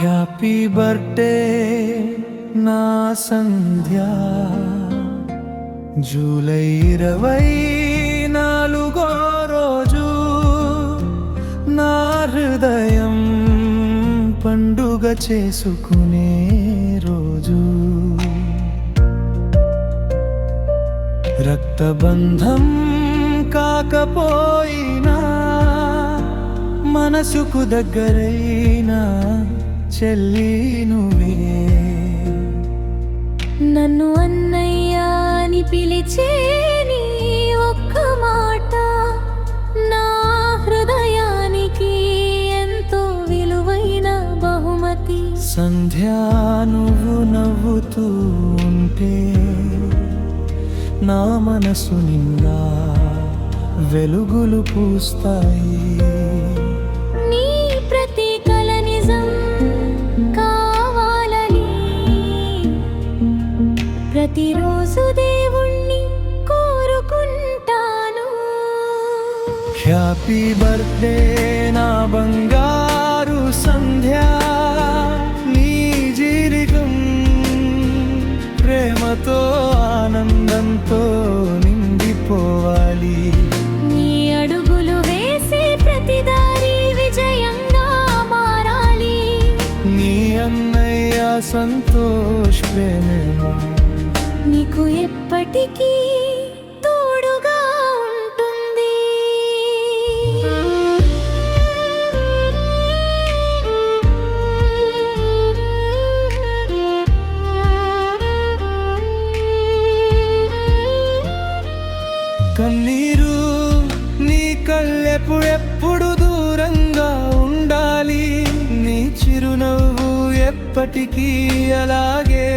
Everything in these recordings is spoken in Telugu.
హ్యాపీ బర్త్డే నా సంధ్య జూలై 24 రోజు నా హృదయం పండుగ చేసుకునే రోజు రక్తబంధం కాకపోయినా మనసుకు దగ్గరైనా చెల్లి నువ్వే నన్ను అన్నయ్య అని పిలిచే నీ ఒక్క మాట నా హృదయానికి ఎంతో విలువైన బహుమతి. సంధ్యా నువ్వు నవ్వుతూ ఉంటే నా మనసు నిండా వెలుగులు పూస్తాయి. నీ ప్రతి కల నిజం కావాలని ప్రతిరోజు దేవుణ్ణి కోరుకుంటాను. హ్యాపీ బర్త్డే నా బంగారు సంధ్యా, నీ జీవితం ప్రేమతో ఆనందంతో నిండిపోవాలి. నీ అడుగులు వేసే ప్రతి దారి విజయంగా మారాలి. నీ అన్నయ్య సంతోష్ ప్రేమ నీకు ఎప్పటికీ తోడుగా ఉంటుంది. కన్నీరు నీ కళ్ళెప్పుడెప్పుడు దూరంగా ఉండాలి. నీ చిరునవ్వు ఎప్పటికీ అలాగే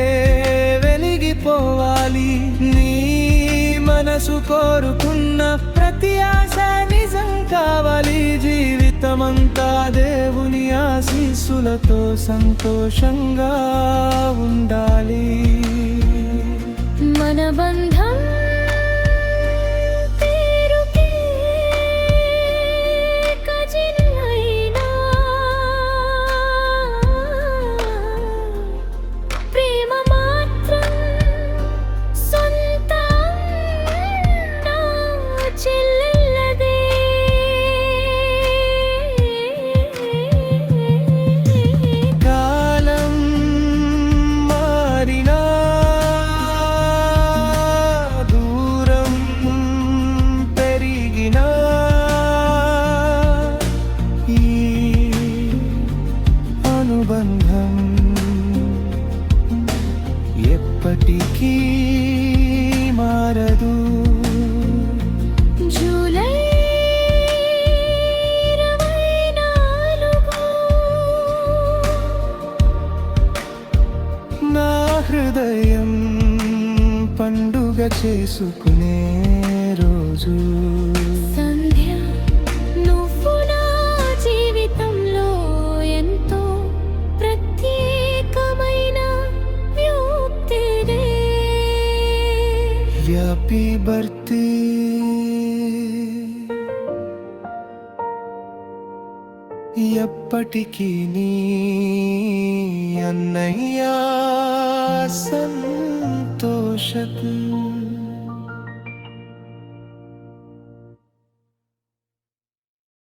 వెలిగిపోవాలి. నీ మనసు కోరుకున్న ప్రతి ఆశ నిజం కావాలి. జీవితమంతా దేవుని ఆశీస్సులతో సంతోషంగా ఉండాలి. మన బంధం పేరుకే కజిన్లైనా ప్రేమ మాత్రం సొంతం నా చెల్లెళ్ళదే. కాలం మారినా దూరం పెరిగినా ఈ అనుబంధం ఎప్పటికీ మారదు. జూలై 24 నా హృదయం పండుగ చేసుకునే రోజు. సంధ్య నువ్వు నా జీవితంలో ఎంతో ప్రత్యేకమైన వ్యక్తివే. హ్యాపీ బర్త్డే ఎప్పటికీ నీ అన్నయ్య సంతోషం.